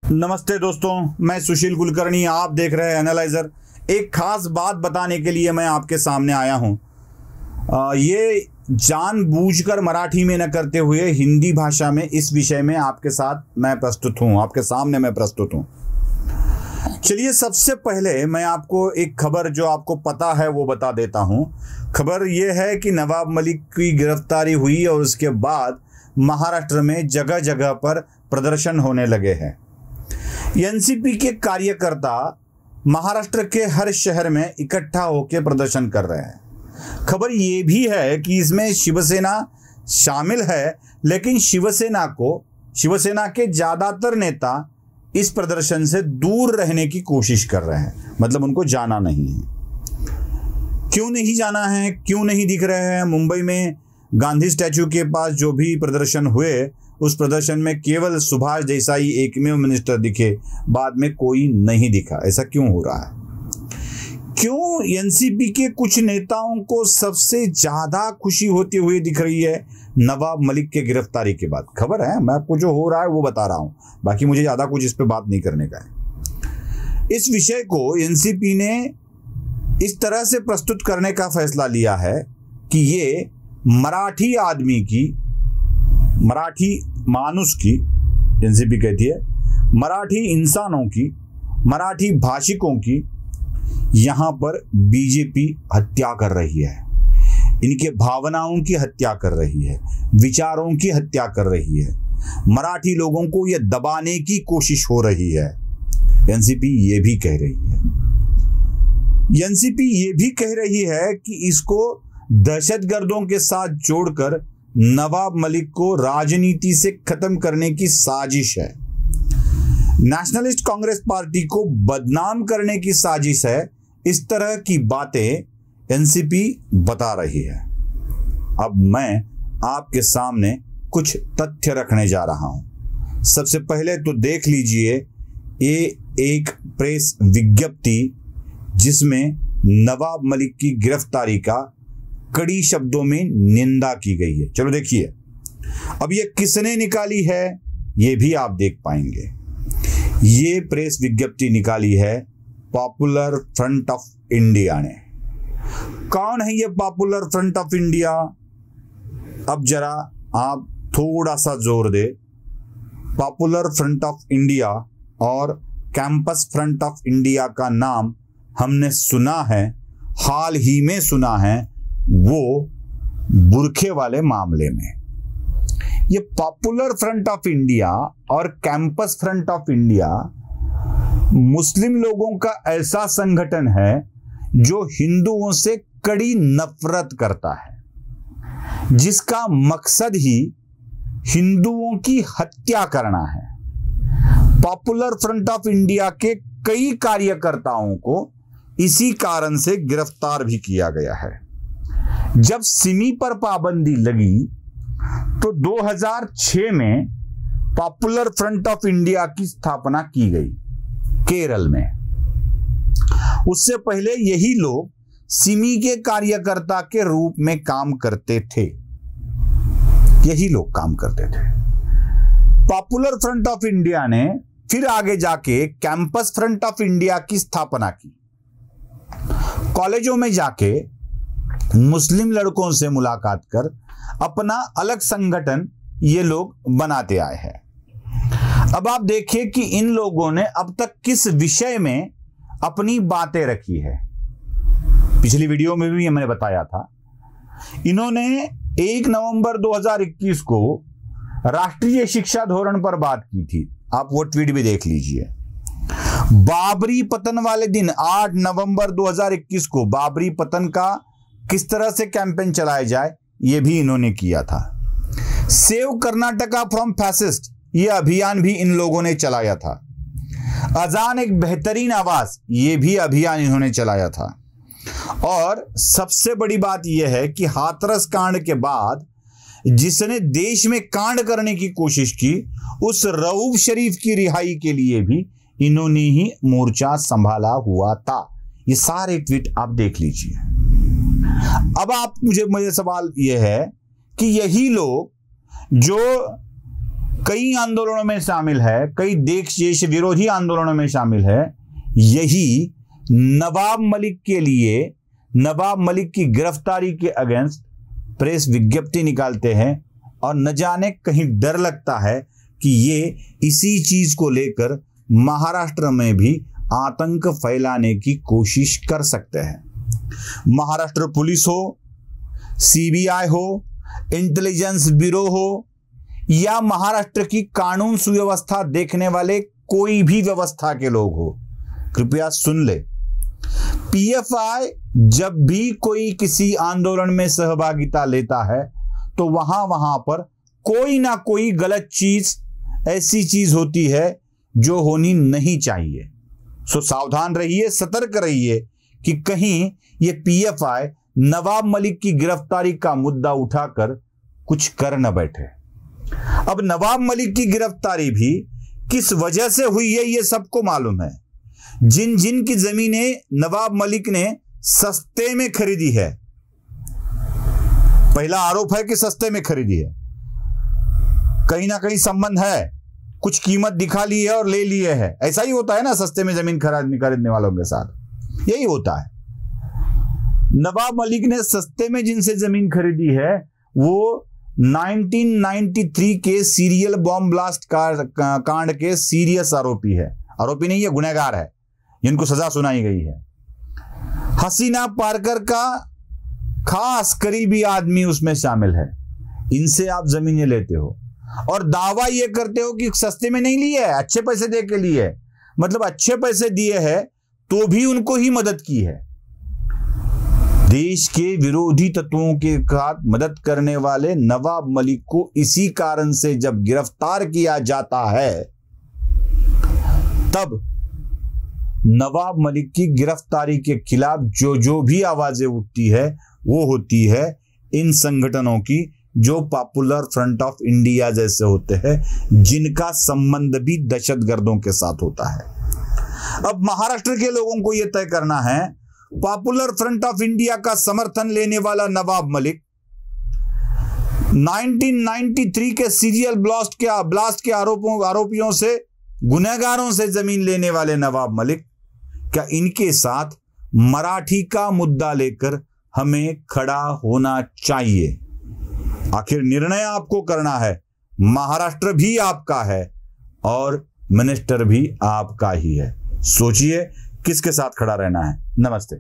नमस्ते दोस्तों, मैं सुशील कुलकर्णी, आप देख रहे हैं एनालाइजर। एक खास बात बताने के लिए मैं आपके सामने आया हूं। ये जानबूझकर मराठी में न करते हुए हिंदी भाषा में इस विषय में आपके साथ मैं प्रस्तुत हूं, आपके सामने मैं प्रस्तुत हूं। चलिए, सबसे पहले मैं आपको एक खबर जो आपको पता है वो बता देता हूं। खबर ये है कि नवाब मलिक की गिरफ्तारी हुई और उसके बाद महाराष्ट्र में जगह जगह पर प्रदर्शन होने लगे हैं। एनसीपी के कार्यकर्ता महाराष्ट्र के हर शहर में इकट्ठा होकर प्रदर्शन कर रहे हैं। खबर ये भी है कि इसमें शिवसेना शामिल है, लेकिन शिवसेना के ज़्यादातर नेता इस प्रदर्शन से दूर रहने की कोशिश कर रहे हैं, मतलब उनको जाना नहीं है। क्यों नहीं जाना है, क्यों नहीं दिख रहे हैं? मुंबई में गांधी स्टैचू के पास जो भी प्रदर्शन हुए, उस प्रदर्शन में केवल सुभाष देसाई एकमेव मिनिस्टर दिखे, बाद में कोई नहीं दिखा। ऐसा क्यों हो रहा है? क्यों एनसीपी के कुछ नेताओं को सबसे ज्यादा खुशी होती हुई दिख रही है नवाब मलिक के गिरफ्तारी के बाद? खबर है, मैं आपको जो हो रहा है वो बता रहा हूं, बाकी मुझे ज्यादा कुछ इस पे बात नहीं करने का है। इस विषय को एनसीपी ने इस तरह से प्रस्तुत करने का फैसला लिया है कि ये मराठी आदमी की, मराठी मानुस की, एनसीपी कहती है, मराठी इंसानों की, मराठी भाषिकों की यहाँ पर बीजेपी हत्या कर रही है। इनके भावनाओं की हत्या कर रही है, विचारों की हत्या कर रही है, मराठी लोगों को ये दबाने की कोशिश हो रही है। एनसीपी ये भी कह रही है, एनसीपी ये भी कह रही है कि इसको दहशतगर्दों के साथ जोड़कर नवाब मलिक को राजनीति से खत्म करने की साजिश है, नेशनलिस्ट कांग्रेस पार्टी को बदनाम करने की साजिश है। इस तरह की बातें एनसीपी बता रही है। अब मैं आपके सामने कुछ तथ्य रखने जा रहा हूं। सबसे पहले तो देख लीजिए, ये एक प्रेस विज्ञप्ति जिसमें नवाब मलिक की गिरफ्तारी का कड़ी शब्दों में निंदा की गई है। चलो देखिए, अब ये किसने निकाली है ये भी आप देख पाएंगे। ये प्रेस विज्ञप्ति निकाली है पॉपुलर फ्रंट ऑफ इंडिया ने। कौन है ये पॉपुलर फ्रंट ऑफ इंडिया? अब जरा आप थोड़ा सा जोर दे। पॉपुलर फ्रंट ऑफ इंडिया और कैंपस फ्रंट ऑफ इंडिया का नाम हमने सुना है, हाल ही में सुना है, वो बुरखे वाले मामले में। ये पॉपुलर फ्रंट ऑफ इंडिया और campus front of India Muslim लोगों का ऐसा संगठन है जो हिंदुओं से कड़ी नफरत करता है, जिसका मकसद ही हिंदुओं की हत्या करना है। पॉपुलर फ्रंट ऑफ इंडिया के कई कार्यकर्ताओं को इसी कारण से गिरफ्तार भी किया गया है। जब सिमी पर पाबंदी लगी तो 2006 में पॉपुलर फ्रंट ऑफ इंडिया की स्थापना की गई केरल में। उससे पहले यही लोग सिमी के कार्यकर्ता के रूप में काम करते थे, यही लोग काम करते थे। पॉपुलर फ्रंट ऑफ इंडिया ने फिर आगे जाके कैंपस फ्रंट ऑफ इंडिया की स्थापना की। कॉलेजों में जाके मुस्लिम लड़कों से मुलाकात कर अपना अलग संगठन ये लोग बनाते आए हैं। अब आप देखिए कि इन लोगों ने अब तक किस विषय में अपनी बातें रखी है। पिछली वीडियो में भी मैंने बताया था, इन्होंने 1 नवंबर 2021 को राष्ट्रीय शिक्षा धोरण पर बात की थी। आप वो ट्वीट भी देख लीजिए। बाबरी पतन वाले दिन 8 नवंबर 2021 को बाबरी पतन का किस तरह से कैंपेन चलाया जाए ये भी इन्होंने किया था। सेव कर्नाटका फ्रॉम फैसिस्ट ये अभियान भी इन लोगों ने चलाया था। अजान एक बेहतरीन आवाज ये भी अभियान इन्होंने चलाया था। और सबसे बड़ी बात यह है कि हाथरस कांड के बाद जिसने देश में कांड करने की कोशिश की, उस रऊफ शरीफ की रिहाई के लिए भी इन्होंने ही मोर्चा संभाला हुआ था। ये सारे ट्वीट आप देख लीजिए। अब आप मुझे सवाल यह है कि यही लोग जो कई आंदोलनों में शामिल है, कई देश विरोधी आंदोलनों में शामिल है। यही नवाब मलिक के लिए, नवाब मलिक की गिरफ्तारी के अगेंस्ट प्रेस विज्ञप्ति निकालते हैं और न जाने कहीं डर लगता है कि ये इसी चीज को लेकर महाराष्ट्र में भी आतंक फैलाने की कोशिश कर सकते हैं। महाराष्ट्र पुलिस हो, सीबीआई हो, इंटेलिजेंस ब्यूरो हो या महाराष्ट्र की कानून सुव्यवस्था देखने वाले कोई भी व्यवस्था के लोग हो, कृपया सुन ले। पीएफआई जब भी कोई किसी आंदोलन में सहभागिता लेता है तो वहां पर कोई ना कोई गलत चीज, ऐसी चीज होती है जो होनी नहीं चाहिए। सो सावधान रहिए, सतर्क रहिए कि कहीं ये पीएफआई नवाब मलिक की गिरफ्तारी का मुद्दा उठाकर कुछ कर न बैठे। अब नवाब मलिक की गिरफ्तारी भी किस वजह से हुई है ये सबको मालूम है। जिन जिन की जमीनें नवाब मलिक ने सस्ते में खरीदी है, पहला आरोप है कि सस्ते में खरीदी है, कहीं ना कहीं संबंध है, कुछ कीमत दिखा ली है और ले लिए है। ऐसा ही होता है ना सस्ते में जमीन खरीदने वालों के साथ, यही होता है। नवाब मलिक ने सस्ते में जिनसे जमीन खरीदी है वो 1993 के सीरियल बॉम्ब ब्लास्ट कांड के सीरियस आरोपी है, आरोपी नहीं है, गुनहगार है, जिनको सजा सुनाई गई है। हसीना पारकर का खास करीबी आदमी उसमें शामिल है। इनसे आप जमीनें लेते हो और दावा ये करते हो कि सस्ते में नहीं लिए है, अच्छे पैसे दे के लिए, मतलब अच्छे पैसे दिए हैं तो भी उनको ही मदद की है। देश के विरोधी तत्वों के साथ मदद करने वाले नवाब मलिक को इसी कारण से जब गिरफ्तार किया जाता है तब नवाब मलिक की गिरफ्तारी के खिलाफ जो भी आवाजें उठती है वो होती है इन संगठनों की जो पॉपुलर फ्रंट ऑफ इंडिया जैसे होते हैं, जिनका संबंध भी दहशतगर्दों के साथ होता है। अब महाराष्ट्र के लोगों को यह तय करना है, पॉपुलर फ्रंट ऑफ इंडिया का समर्थन लेने वाला नवाब मलिक, 1993 के सीरियल ब्लास्ट के आरोपियों से, गुनहगारों से जमीन लेने वाले नवाब मलिक, क्या इनके साथ मराठी का मुद्दा लेकर हमें खड़ा होना चाहिए? आखिर निर्णय आपको करना है, महाराष्ट्र भी आपका है और मिनिस्टर भी आपका ही है। सोचिए किसके साथ खड़ा रहना है। नमस्ते।